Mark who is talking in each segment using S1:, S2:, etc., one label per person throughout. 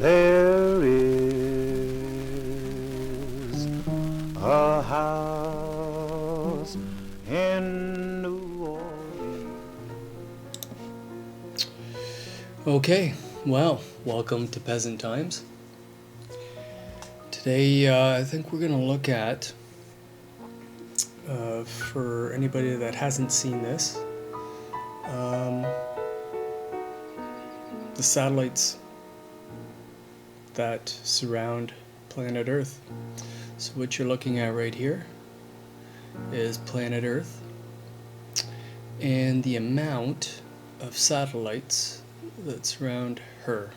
S1: There is a house in New Orleans.
S2: Okay, well, welcome to Peasant Times. Today, I think we're going to look at, for anybody that hasn't seen this, the satellites that surround planet Earth. So what you're looking at right here is planet Earth and the amount of satellites that surround her.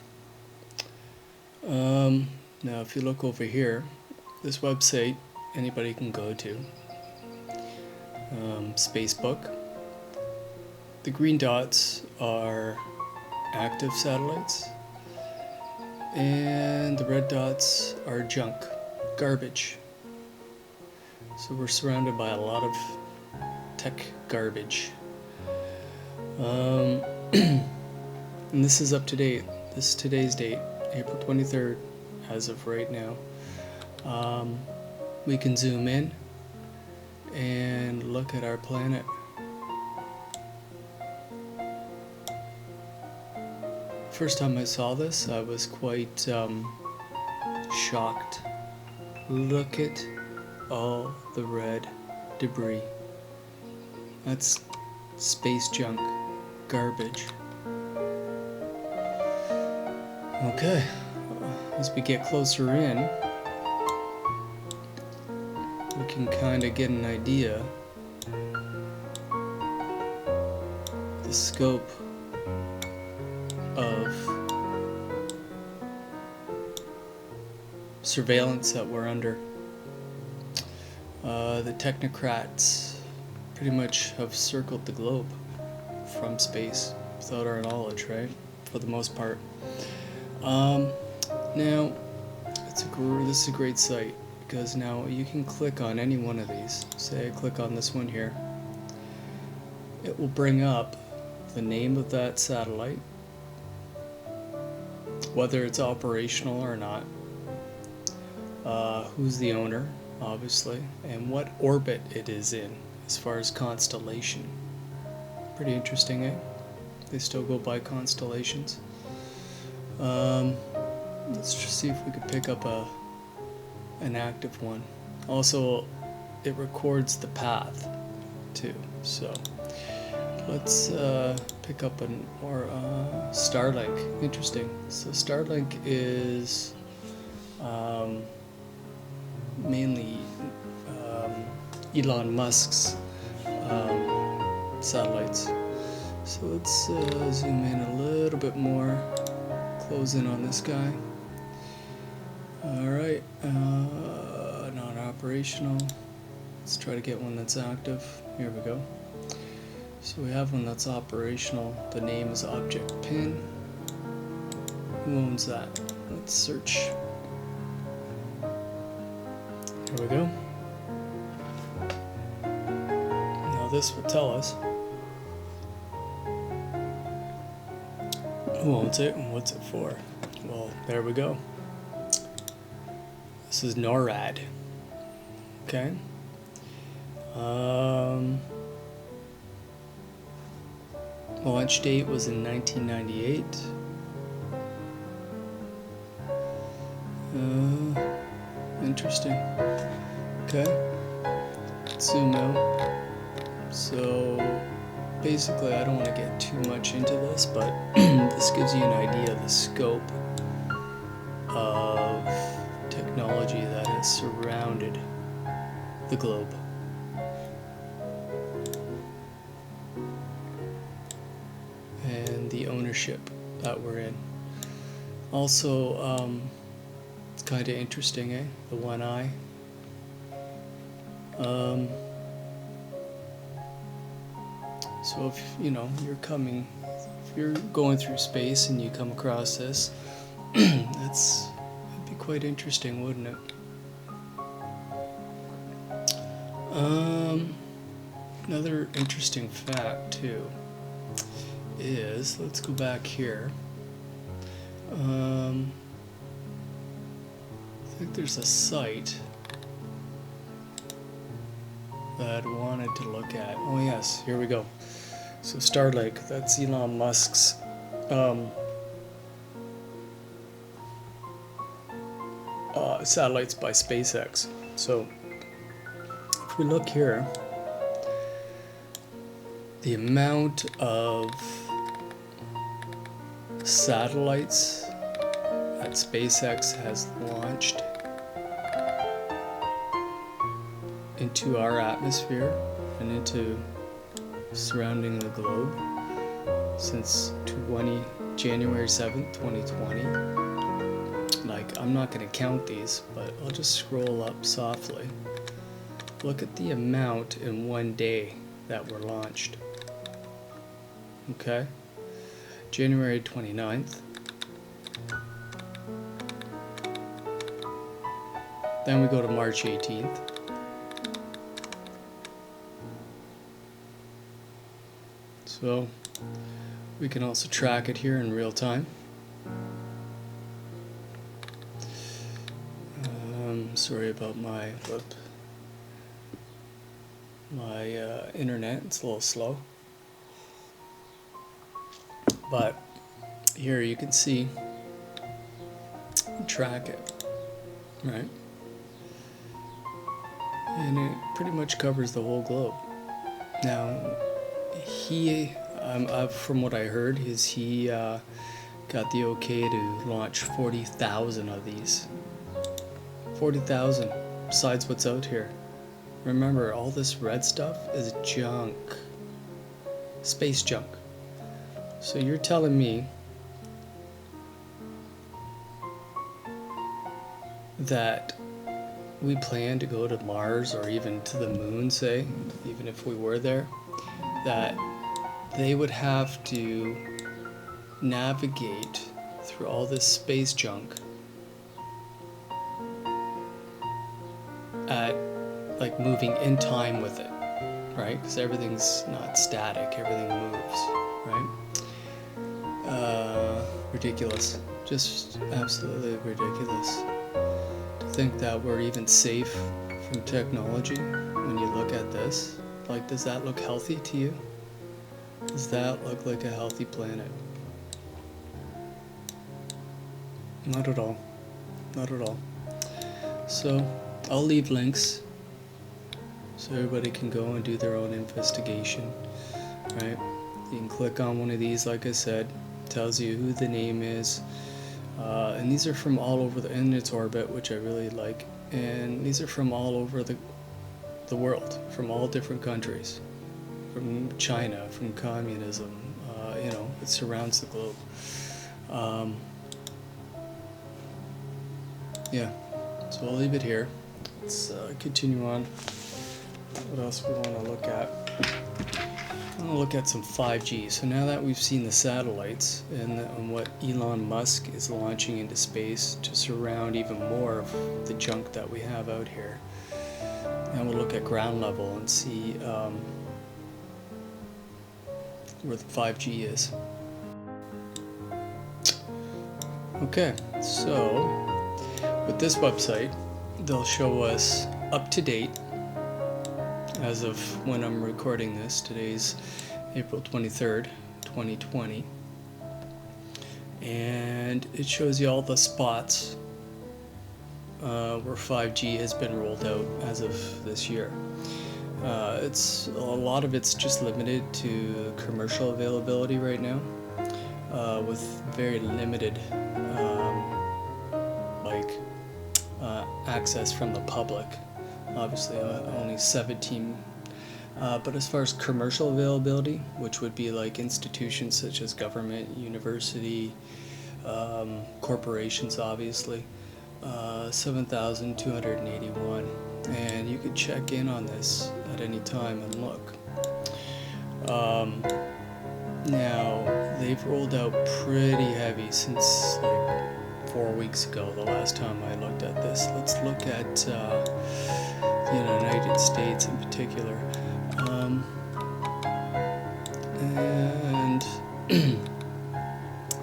S2: Now if you look over here, this website anybody can go to, Spacebook. The green dots are active satellites and the red dots are junk, garbage. So we're surrounded by a lot of tech garbage. And this is up to date. This is today's date, April 23rd, as of right now. We can zoom in and look at our planet. First time I saw this, I was quite shocked. Look at all the red debris. That's space junk, garbage. Okay, as we get closer in, we can kind of get an idea the scope of surveillance that we're under. The technocrats pretty much have circled the globe from space without our knowledge, right? For the most part. Now, this is a great site because now you can click on any one of these. Say I click on this one here. It will bring up the name of that satellite, whether it's operational or not, who's the owner, obviously, and what orbit it is in as far as constellation. Pretty interesting, eh? They still go by constellations. Let's just see if we could pick up an active one. Also, it records the path too. So let's pick up Starlink. Interesting. So Starlink is mainly Elon Musk's satellites. So let's zoom in a little bit more, close in on this guy. Alright, not operational. Let's try to get one that's active. Here we go. So we have one that's operational. The name is Object Pin. Who owns that? Let's search. Here we go. Now this will tell us who owns it and what's it for. Well, there we go. This is NORAD. Okay. Launch date was in 1998. Interesting. Okay. Let's zoom out. So basically, I don't want to get too much into this, but this gives you an idea of the scope of technology that has surrounded the globe. And the ownership that we're in. Also, it's kind of interesting, eh? The one eye. So if you're going through space and you come across this, that'd be quite interesting, wouldn't it? Another interesting fact too is, let's go back here. think there's a site that I wanted to look at. Oh yes, here we go. So Starlink, that's Elon Musk's satellites by SpaceX. So if we look here, the amount of satellites that SpaceX has launched into our atmosphere and into surrounding the globe since January 7th, 2020. Like, I'm not going to count these, but I'll just scroll up softly. Look at the amount in one day that were launched. Okay? January 29th. Then we go to March 18th. So we can also track it here in real time. Sorry about my internet, it's a little slow. But here you can see, track it, right? And it pretty much covers the whole globe. Now, from what I heard, he got the okay to launch 40,000 of these. 40,000, besides what's out here. Remember, all this red stuff is junk. Space junk. So you're telling me that we plan to go to Mars or even to the moon, say, even if we were there, that they would have to navigate through all this space junk at, like, moving in time with it, right? Because everything's not static, everything moves, right? Ridiculous. Just absolutely ridiculous. To think that we're even safe from technology when you look at this. Like, does that look healthy to you? Does that look like a healthy planet? Not at all. Not at all. So, I'll leave links so everybody can go and do their own investigation, right? You can click on one of these, like I said, tells you who the name is, and these are from all over in its orbit, which I really like, and these are from all over the world, from all different countries, from China, from communism, it surrounds the globe. Yeah, so I'll leave it here. Let's continue on. What else we want to look at? I want to look at some 5G. So now that we've seen the satellites and what Elon Musk is launching into space to surround even more of the junk that we have out here, now we'll look at ground level and see where the 5G is. Okay, so with this website, they'll show us up to date as of when I'm recording this. Today's April 23rd, 2020. And it shows you all the spots where 5G has been rolled out as of this year. It's a lot of it's just limited to commercial availability right now, with very limited access from the public. Obviously, only 17. But as far as commercial availability, which would be like institutions such as government, university, corporations, obviously, 7,281. And you could check in on this at any time and look. Now, they've rolled out pretty heavy since like 4 weeks ago, the last time I looked at this. Let's look at the United States in particular. And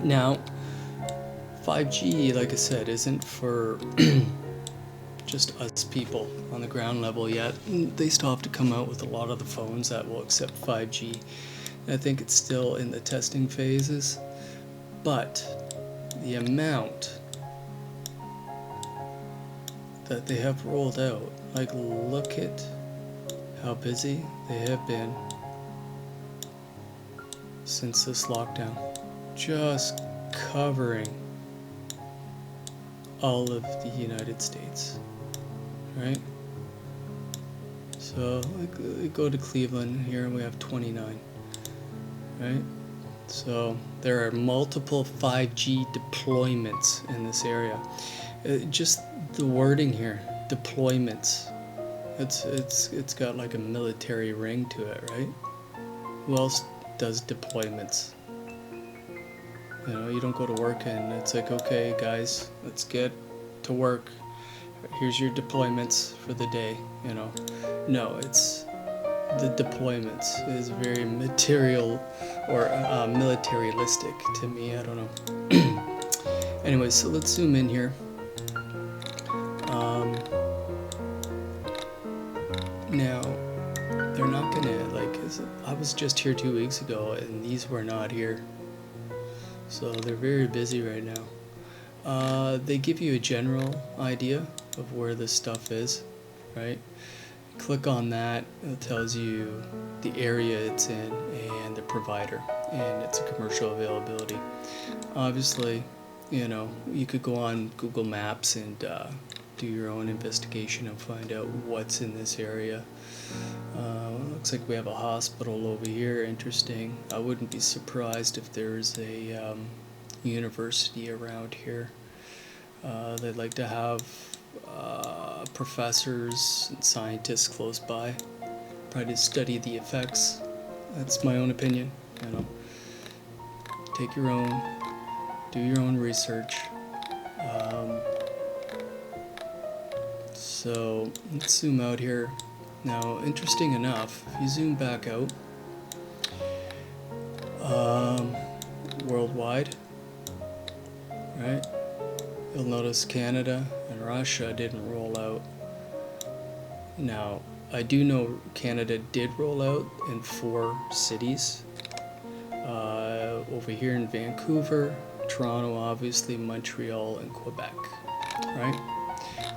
S2: now, 5G, like I said, isn't for just us people on the ground level yet. They still have to come out with a lot of the phones that will accept 5G. I think it's still in the testing phases, but the amount that they have rolled out, like, look at how busy they have been since this lockdown, just covering all of the United States, right? So like, go to Cleveland here and we have 29, right? So there are multiple 5G deployments in this area. Just the wording here, deployments. It's got like a military ring to it, right? Who else does deployments? You know, you don't go to work and it's like, okay guys, let's get to work. Here's your deployments for the day, you know. No, it's the deployments is very material or militaristic to me, I don't know. Anyway, so let's zoom in here. Now, they're not gonna, like, I was just here 2 weeks ago and these were not here. So they're very busy right now. They give you a general idea of where this stuff is, right? Click on that, it tells you the area it's in and the provider, and it's a commercial availability. Obviously, you know, you could go on Google Maps and do your own investigation and find out what's in this area. Looks like we have a hospital over here. Interesting. I wouldn't be surprised if there's a university around here. They'd like to have professors and scientists close by, probably to study the effects. That's my own opinion, you know. Take your own, do your own research. So let's zoom out here. Now, interesting enough, if you zoom back out, worldwide, right? You'll notice Canada and Russia didn't roll out. Now, I do know Canada did roll out in 4 cities. Over here in Vancouver, Toronto, obviously, Montreal, and Quebec, right?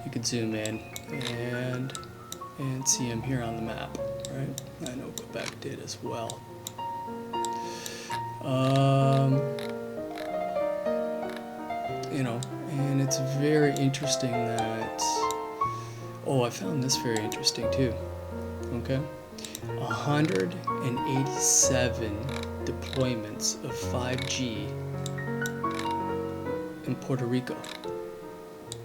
S2: You could zoom in and see them here on the map, right? I know Quebec did as well. You know, and it's very interesting that, oh, I found this very interesting too, okay? 187 deployments of 5G in Puerto Rico.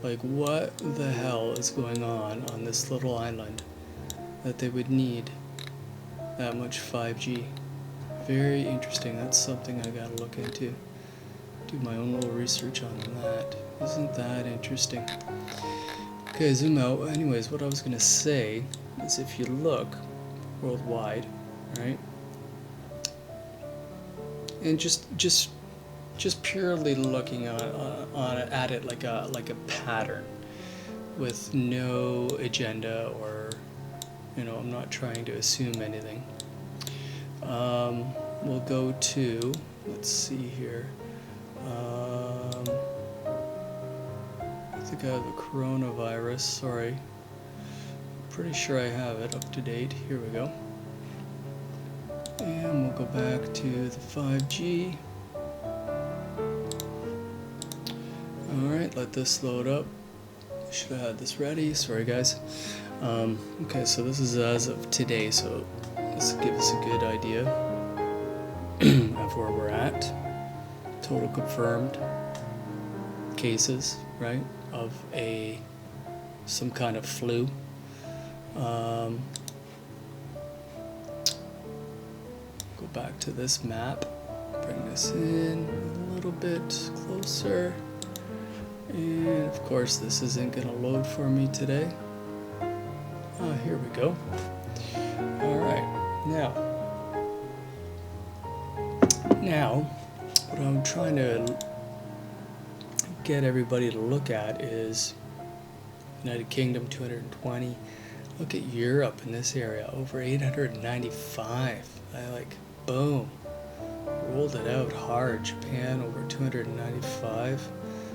S2: Like, what the hell is going on this little island that they would need that much 5G? Very interesting. That's something I gotta look into. Do my own little research on that. Isn't that interesting? Okay, zoom out. Anyways, what I was gonna say is, if you look worldwide, right, and just purely looking at it like a pattern, with no agenda, or, you know, I'm not trying to assume anything. We'll go to, let's see here. I think I have the coronavirus. Sorry. Pretty sure I have it up to date. Here we go. And we'll go back to the 5G. Alright, let this load up. Should have had this ready. Sorry, guys. Okay, so this is as of today, so this will give us a good idea of where we're at. Total confirmed cases, right, of some kind of flu. Go back to this map, bring this in a little bit closer, and of course this isn't going to load for me today. Here we go. Alright, now what I'm trying to get everybody to look at is United Kingdom 220. Look at Europe in this area, over 895. Boom, rolled it out hard. Japan over 295.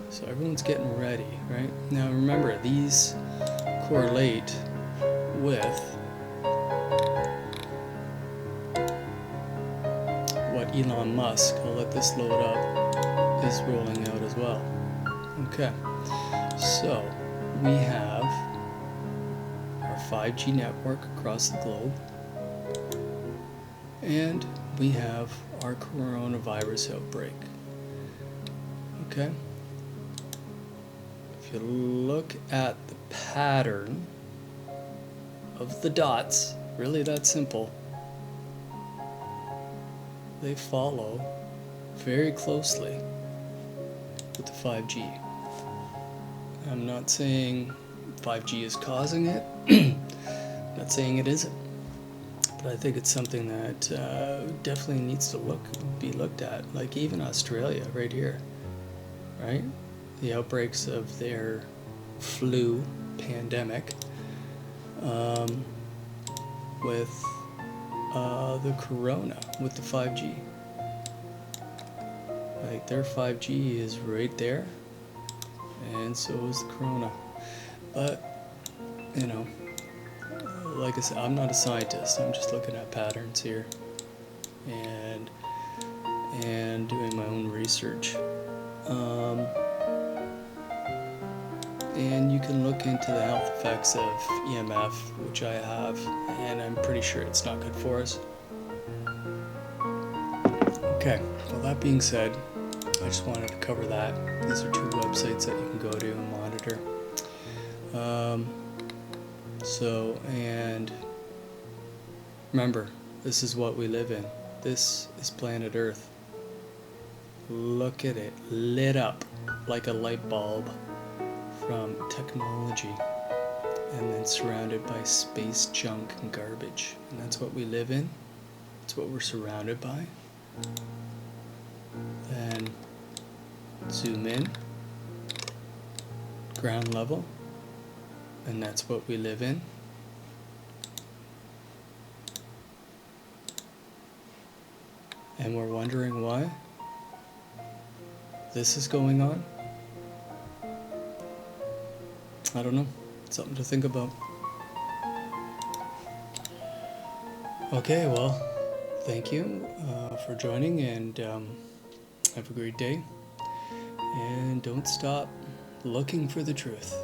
S2: So everyone's getting ready, right? Now remember, these correlate with what Elon Musk, I'll let this load up, is rolling out as well. Okay, so we have our 5G network across the globe, and we have our coronavirus outbreak. Okay, if you look at the pattern of the dots, really that simple, they follow very closely with the 5G. I'm not saying 5G is causing it, I'm not saying it isn't, but I think it's something that definitely needs to be looked at. Like even Australia right here, right? The outbreaks of their flu pandemic with the corona, with the 5G. Like their 5G is right there, and so is the corona. But, you know, like I said, I'm not a scientist. I'm just looking at patterns here and doing my own research. And you can look into the health effects of EMF, which I have, and I'm pretty sure it's not good for us. Okay, well that being said, I just wanted to cover that. These are 2 websites that you can go to and monitor. And remember, this is what we live in. This is planet Earth. Look at it, lit up like a light bulb from technology, and then surrounded by space junk and garbage. And that's what we live in. That's what we're surrounded by. Then zoom in, ground level, and that's what we live in. And we're wondering why this is going on. I don't know. Something to think about. Okay, well, thank you for joining, and have a great day. And don't stop looking for the truth.